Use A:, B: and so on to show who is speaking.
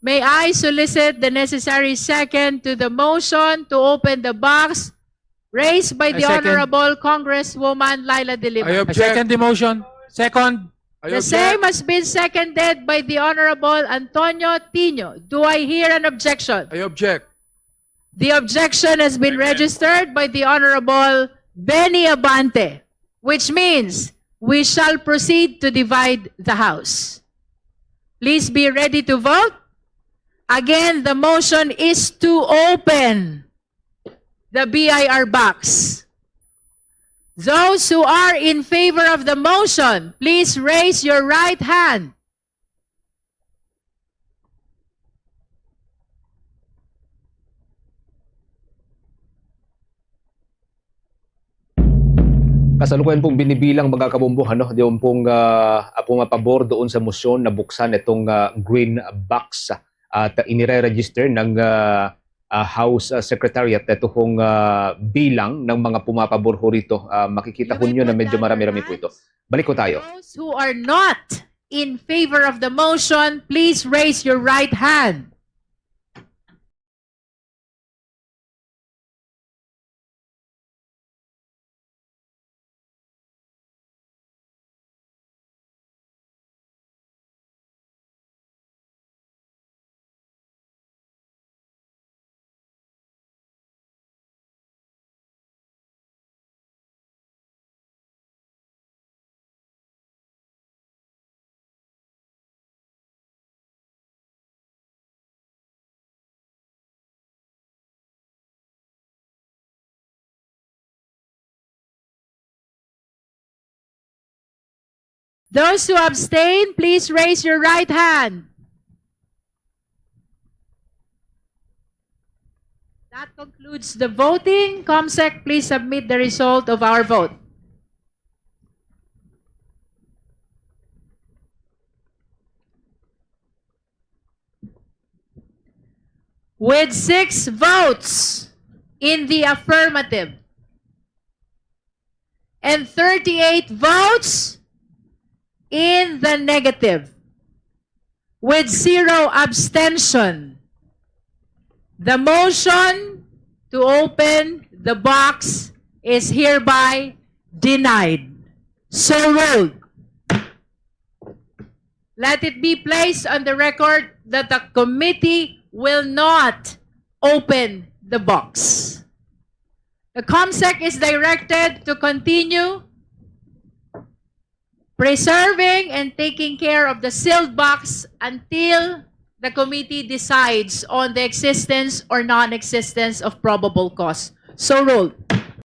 A: May I solicit the necessary second to the motion to open the box raised by
B: I
A: the
B: second.
A: Honorable Congresswoman Laila De Lima.
C: I
B: I
C: object.
B: second the motion. Second.
C: I
A: The
C: object.
A: same has been seconded by the Honorable Antonio Tino. Do I hear an objection?
C: I object.
A: The objection has been registered by the Honorable Benny Abante, which means we shall proceed to divide the House. Please be ready to vote. Again, the motion is to open the BIR box. Those who are in favor of the motion, please raise your right hand.
D: Kasalukuyan pong binibilang mga kabumbuhan, no? Yung pong pumapabor doon sa motion na buksan itong green box at inire-register ng House Secretariat ito pong bilang ng mga pumapabor ho rito. Makikita po nyo na medyo marami-rami po ito. Balik ko tayo.
A: Those who are not in favor of the motion, please raise your right hand. Those who abstain, please raise your right hand. That concludes the voting. COMSEC, please submit the result of our vote. With 6 votes in the affirmative and 38 votes in the negative, with 0 abstention, the motion to open the box is hereby denied. So ruled. Let it be placed on the record that the committee will not open the box. The COMSEC is directed to continue preserving and taking care of the sealed box until the committee decides on the existence or non-existence of probable cause. So ruled.